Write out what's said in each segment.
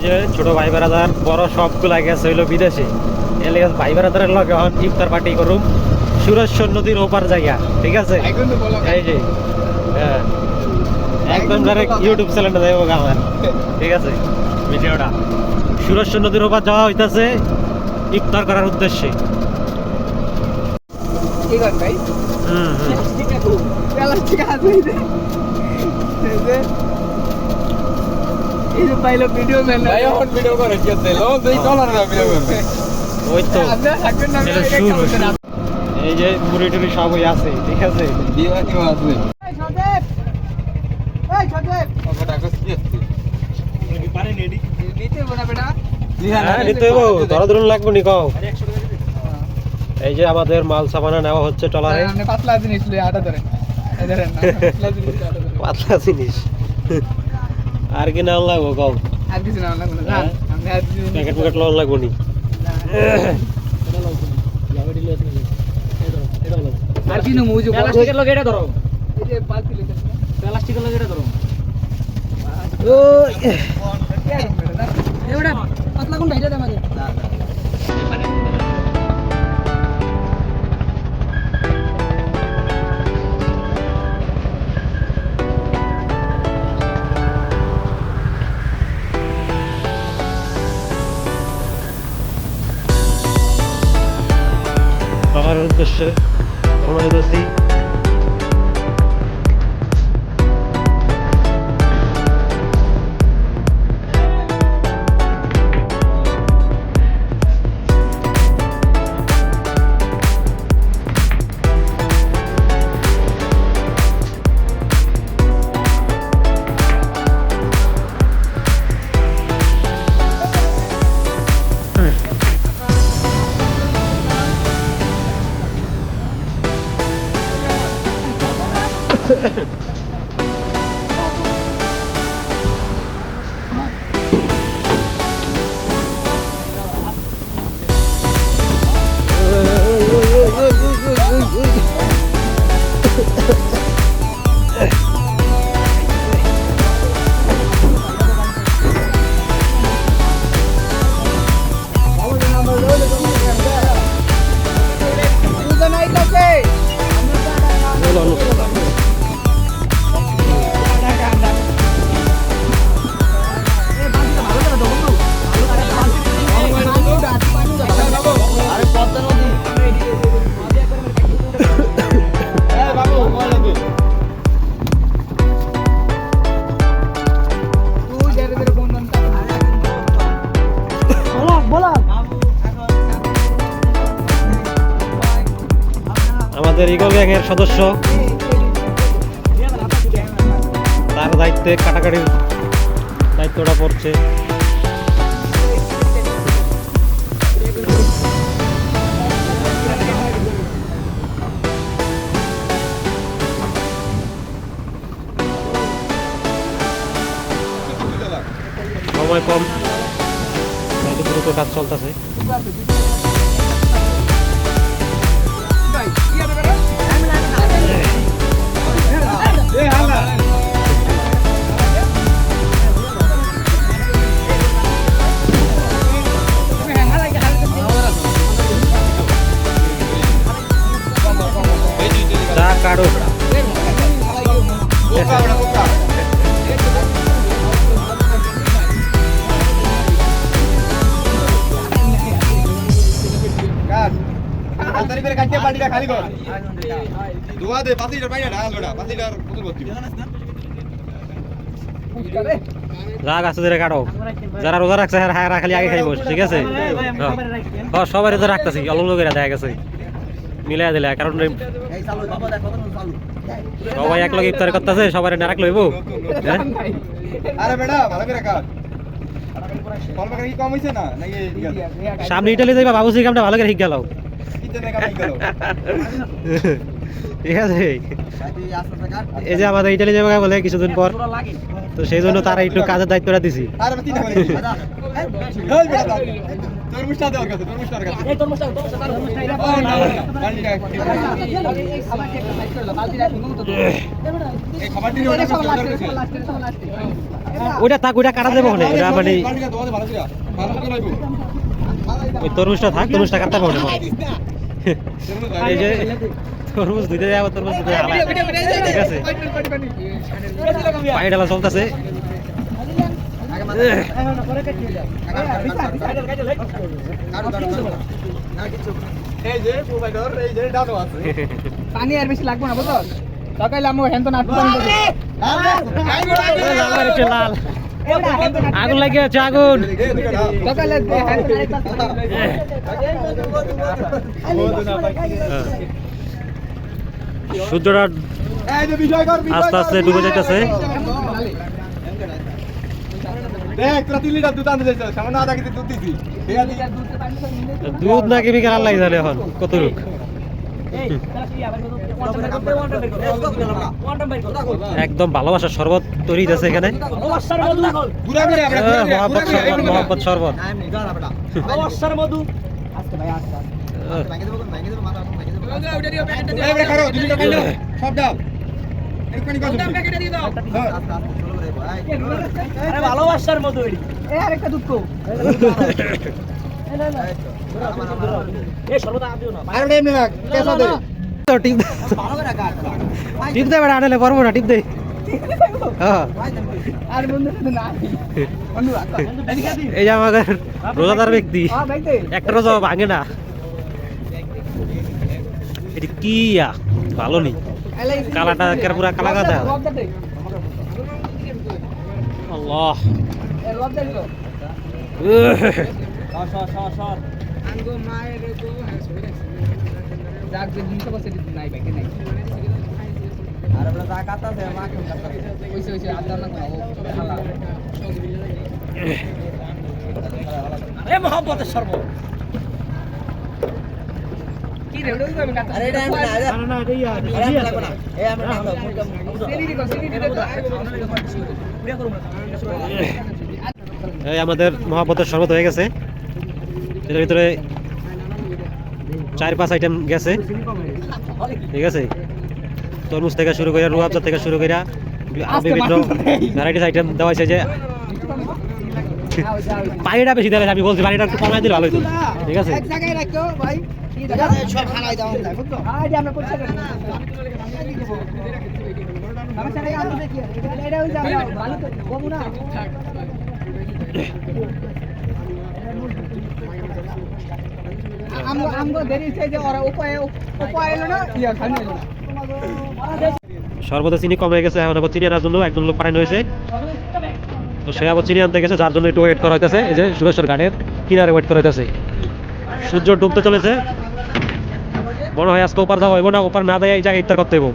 এই যে ছোট ভাই বেড়াদার বড় সবগুলা গেছে হইলো বিদেশে, এর লেগে ভাই বেড়াদারের লগে এখন ইফতার পার্টি করুম সুরেশ্বর নদীর ওপার জায়গা। ঠিক আছে, এই যে হ্যাঁ একদম ডাইরেক্ট ইউটিউব চ্যানেলটা দেবো আমার। ঠিক আছে, ভিডিওটা সুরেশ্বর নদীর ওপার যাওয়া হইতাছে ইফতার করার উদ্দেশ্যে। এই যে মুড়ি টুড়ি সবই আছে। ঠিক আছে, ধরা লাগবো নি কও। এই যে আমাদের মাল সামানা নেওয়া হচ্ছে ট্রলারে। পাতলা জিনিস পাতলা জিনিস আর কি নাম লাগবো কও? আর কিছু নাম লাগবো না, প্যাকেট প্যাকেট লন লাগবো নি। আর কি নমু যে প্লাস্টিকের লগে এটা ধরো, এই যে বালতি লগে প্লাস্টিকের লগে এটা ধরো। ও এওড়া পাতলা কোন ভাইটা দে আমাদের। আমার উদ্দেশ্যে সময় দিচ্ছি। আমাদের ইগল গ্যাং এর সদস্য, তার দায়িত্বে কাটাকাটির দায়িত্বটা পড়ছে। সময় কম, দ্রুত কাজ চলতেছে। কাড়ো রাগ আছে ধরে কাটো, যারা রোজা রাখছে হারা খালি আগে খাইব। ঠিক আছে, সবাই রোজা রাখতেছি, অল্প লোকেরা দেখা গেছে মিলাই দিলে, কারণ সবাই এক লগে ইফতার করতেছে, সবাই না রাখলো হইব। সামনে ইটালি যাইবা বাবুসি কামটা ভালো করে শিখ গেল। ঠিক আছে, এই যে আমাদের ইটালি যাবে বলে কিছুদিন পর, তো সেই জন্য তারা একটু কাজের দায়িত্বটা দিছি। ওইটা থাক, ওইটা কাটা দেবো ওখানে, ওটা মানে ওই তরমুজটা থাক, তরমুজটা কাটতে পারবো না। এই যে তরমুজ দুইটা যাবো, তরমুজ দুটো ঠিক আছে, পানি ঢালা চলতেছে। পানি আর বেশি লাগবে না বুঝছো, সকালে আমি হ্যান তো নাটক লাল আগুন লাগিয়ে আছে, আগুন। সকালে সূর্যটা আস্তে আস্তে ডুবে যাইতেছে। দুধ না কেমিক্যাল আল্লাহ জানে এখন কত রূপ। একদম ভালোবাসার শরবত তৈরি আছে এখানে, মহব্বত শরবত। ভালোবাসার মতো আরেকটা দুধ কো টিপ দে বেড়া, আনলে পারবো না, টিপ দে। এই যে আমাদের রোজাদার ব্যক্তি, একটা রোজা ভাঙে না। এটি কি ভালো নেই, কালাটা পুরা কালা কাদা। আল্লাহ মহব্বতের শরবত এই আমাদের মহব্বতের শরবত হয়ে গেছে। এটার ভিতরে 4-5 আইটেম গেছে, ঠিক আছে। তরমুজ থেকে শুরু করে, রুয়াবজা থেকে শুরু করে বিভিন্ন ভ্যারাইটিস আইটেম দেওয়া হয়েছে। যে পানিটা বেশি দেওয়া, আমি বলছি পানিটা একটু কমাই দিলে ভালো হতো, ঠিক আছে। সর্বদা চিনি কমে গেছে, এখন আবার চিনি আনার জন্য একজন লোক পাঠানো হয়েছে। তো সে আবার চিনি আনতে গেছে, যার জন্য একটু ওয়েট করা হইতেছে। এই যে সুরেশ্বর ঘাটের কিনারে ওয়েট করা হইতেছে। সূর্য ডুবতে চলেছে, মনে হয় আজকে ওপার যাওয়া হইব না। ওপার না দেয় এই জায়গায় ইফতার করতে হইব।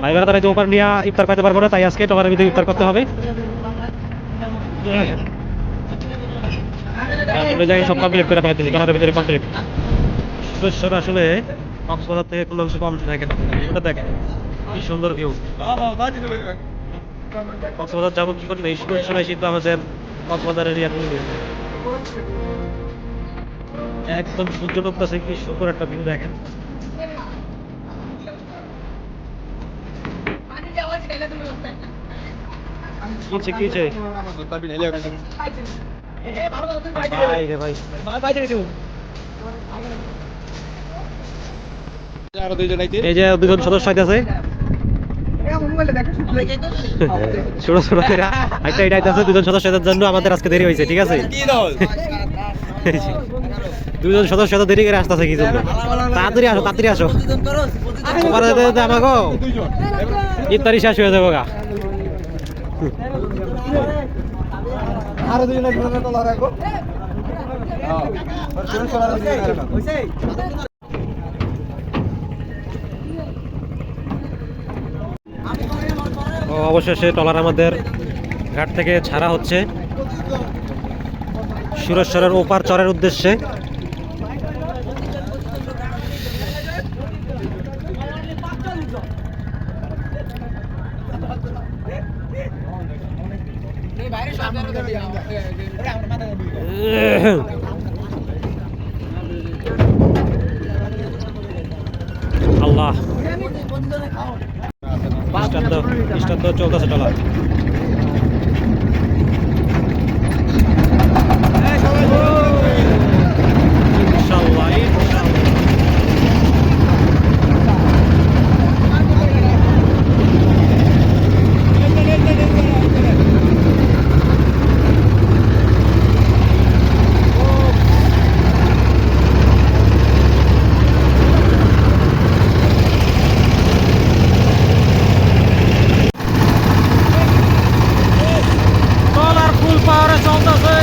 ভাই বেড়া তারা ওপার নিয়ে ইফতার করতে পারবো না, তাই আজকে টমারের ভিতরে ইফতার করতে হবে। সব কমপ্লিট করে পাইতেছি, টমারের ভিতরে কমপ্লিট। সুরেশ্বর আসলে কক্সবাজার থেকে কোনো অংশ কম দেখেন, এটা দেখেন কি সুন্দর ভিউ। কক্সবাজার যাবো কি করি, এই সময় কিন্তু আমাদের কক্সবাজারের একদম সূর্য ডুবতেছে, কি সুন্দর একটা ভিউ দেখেন। এই যে 2 জন সদস্য আছে, ছোট ছোট একটা এটা আছে। 2 জন সদস্যদের জন্য আমাদের আজকে দেরি হয়েছে, ঠিক আছে। 2 জন সদস্য তো দেরি করে আসতেছে কি জন্য। তাড়াতাড়ি আসো, তাড়াতাড়ি আসো, আমাকে ইফতারি শেষ হয়ে যাবো গা। আরো 2 জনের অবশেষে ট্রলার আমাদের ঘাট থেকে ছাড়া হচ্ছে সুরেশ্বরের ওপার চরের উদ্দেশ্যে। স্টার্ট তো চলতেছে টলা। ইনশাআল্লাহ ইনশাআল্লাহ। ট্রলার ফুল পাওয়ারে চলতেছে।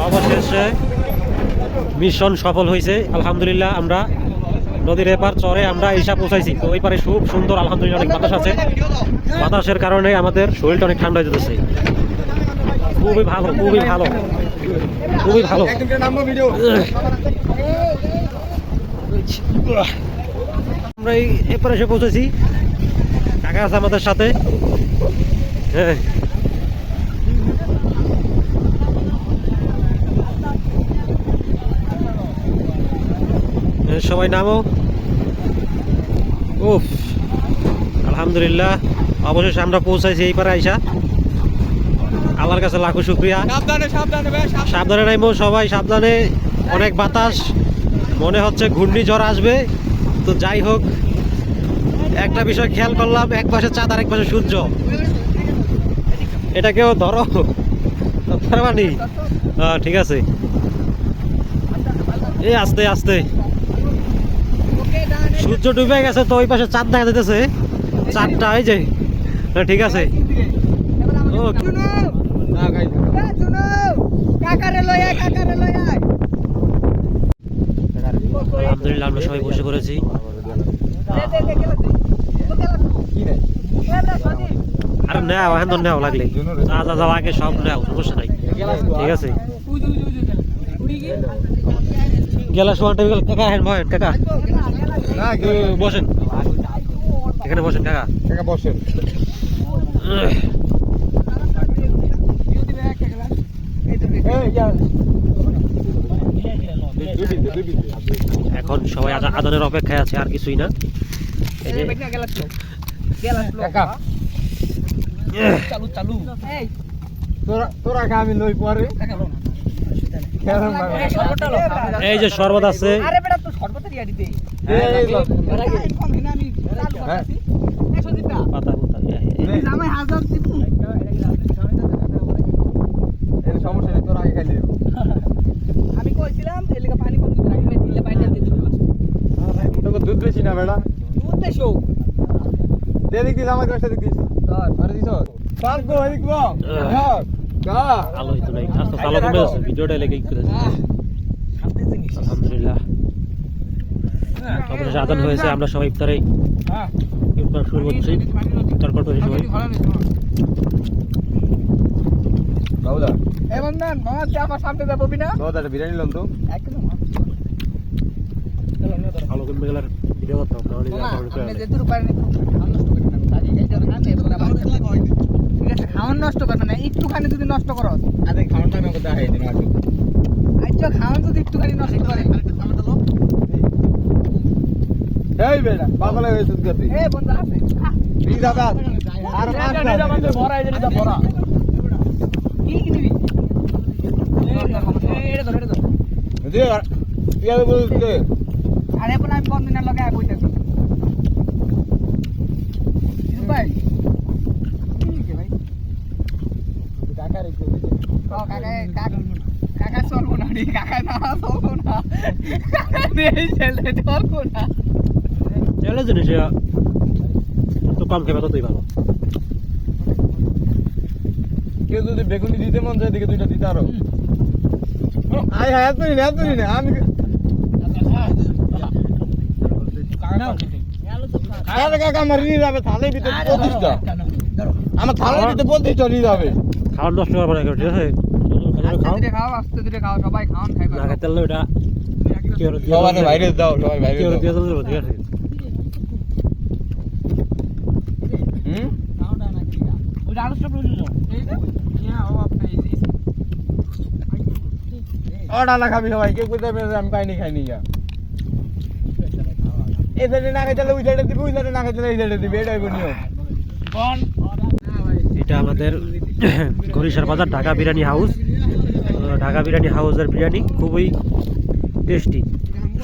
অবশেষে মিশন সফল হয়েছে আলহামদুলিল্লাহ। আমরা নদীর এপার চরে আমরা এসে পৌঁছাইছি। তো ওই পারে খুব সুন্দর আলহামদুলিল্লাহ অনেক বাতাস আছে। বাতাসের কারণে আমাদের শরীরটা অনেক ঠান্ডা হয়ে যেতেছে। খুবই ভালো খুবই ভালো খুবই ভালো। আমরা এই এপারে এসে পৌঁছেছি। কাকা আছে আমাদের সাথে। হ্যাঁ সবাই নামো। উফ আলহামদুলিল্লাহ অবশেষে আমরা পৌঁছাইছি এই পারে আইসা। আল্লাহর কাছে লাখো শুকরিয়া। সাবধানে নাইমো সবাই, সাবধানে। অনেক বাতাস, মনে হচ্ছে ঘূর্ণিঝড় আসবে। তো যাই হোক, একটা বিষয় খেয়াল করলাম, এক পাশে চাঁদ আর এক পাশে সূর্য। এটাকেও ধরো পারবানি? ঠিক আছে, এই আস্তে আস্তে। সূর্য ডুবে গেছে তো ওই পাশে চাঁদ দেখা যেতেছে। চাঁদটা এই যে, ঠিক আছে। আলহামদুলিল্লাহ আমরা সবাই বসে পড়েছি। আরে নেও এখন তো নেও লাগলে যা যা যাওয়া আগে সব নেও সমস্যা নাই ঠিক আছে গেলা সময় টাইম গেল কাকা হেন ভয় কাকা না বসেন এখানে বসেন কাকা কাকা বসেন এখন সবাই আদানের অপেক্ষায় আছে আর কিছুই না এই যে কাকা চালু চালু তোরা খা আমি লই পরে এই যে শরবত আছে আরে বেটা তো শরবত দিয়া দিতে আমি চালু করতেছি 100 দিটা পাতা পাতা জামাই হাজার দিব এর সমস্যা নেই তোরা আগে খাইলে আমি কইছিলাম এলাকা পানি কম দিতে রাখি না দিলে পানি দিয়ে দিতে তোকে দুধ বেশি না বেটা দুধ দেশো দে দিক দিস আমার কাছে দিক দিস আরে দিস পাঁচ গো এদিক গো হ্যাঁ কা আলো হইতো নাই আস্তে চালু কমে আছে ভিডিওটা লেগে করে সামনে জিনিস আলহামদুলিল্লাহ অবশেষে আজান হয়েছে আমরা সবাই ইফতারে হ্যাঁ ইফতার শুরু করছি ইফতার করতে সবাই বাউদা এ বন্ধন মামা তুই আমার সামনে যাবো বিনা বাউদা বিরিয়ানি লম তো একদম আলো কমে গেলে ভিডিও করতে হবে নাহলে মামা আপলোড করে আপনি যেতুর পারেন ঠিক আছে খাওয়ান নষ্ট করবে না একটুখানি যদি নষ্ট করো আরে খাওয়াটা আমি কথা হাই দিন আচ্ছা খাওয়ান যদি একটুখানি নষ্ট করে এই বেটা পাগল হয়ে সুদ করতে এ বন্ধু আছে এই দাদা আর পাঁচটা ভরা এই যে ভরা কি নিবি এটা ধরে এটা ধরে দে ইয়ার বলতে আরে এখন আমি বন্ধনের লগে কইতাছি ভাই ভাই কাকা রে কাকা চলবো না রে কাকা না চলবো না এই ছেলে চলবো না চলে জিনিস তো কম খেবে ততই ভালো কেউ যদি বেগুনি দিতে মন যায় দিকে দুইটা দিতে আরো আয় হ্যাঁ এত না আমি আরে কাকা আমার নিয়ে যাবে থালে ভিতরে 25টা আমার থালের ভিতরে 25টা নিয়ে যাবে খাওয়ার নষ্ট করবো না কেউ, ঠিক আছে খাও আস্তে ধীরে খাও সবাই খাওয়ান খাইবা না খাইতে পারলে ওটা কেউ সবাই বাইরে দাও সবাই বাইরে কেউ দাও দিয়ে দেবো ঠিক আছে হুম ওই আলুটা প্রয়োজন এই যে হ্যাঁ ও আপনি ও ডালা খাবি সবাই কেউ কইতে পারবে আমি খাইনি যা এই সাইডে না খাইতে ওই সাইডে দিবি ওই সাইডে না খাইতে এই সাইডে দিবি এটাই বনিও কোন এটা আমাদের ঘড়িসার বাজার ঢাকা বিরিয়ানি হাউস ঢাকা বিরিয়ানি হাউসের বিরিয়ানি খুবই টেস্টি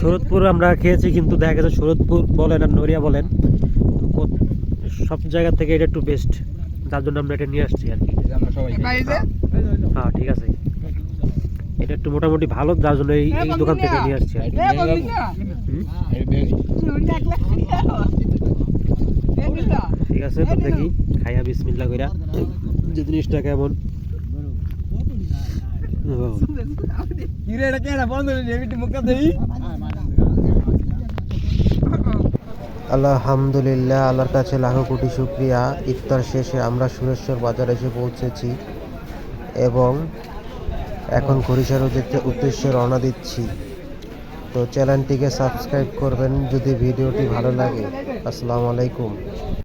শরৎপুর আমরা খেয়েছি কিন্তু দেখা গেছে শরৎপুর বলেন আর নড়িয়া বলেন সব জায়গা থেকে এটা একটু বেস্ট যার জন্য আমরা এটা নিয়ে আসছি আর কি আমরা সবাই হ্যাঁ ঠিক আছে এটা একটু মোটামুটি ভালো যার জন্য এই দোকান থেকে নিয়ে আসছি আর কি এ বন্ধুরা ঠিক আছে তো দেখি খাইয়া বিসমিল্লাহ কইরা যে জিনিসটা কেমন কিরে এটা কেডা বন্ধ হইছে এবিটি মুখটা দেই আলহামদুলিল্লাহ আল্লাহর কাছে লাখো কোটি শুকরিয়া ইফতার শেষে আমরা সুরেশ্বর বাজার এসে পৌঁছেছি এবং এখন ঘড়িসার উদ্দেশ্যে রওনা দিচ্ছি তো চ্যানেলটিকে সাবস্ক্রাইব করবেন যদি ভিডিওটি ভালো লাগে আসসালামু আলাইকুম।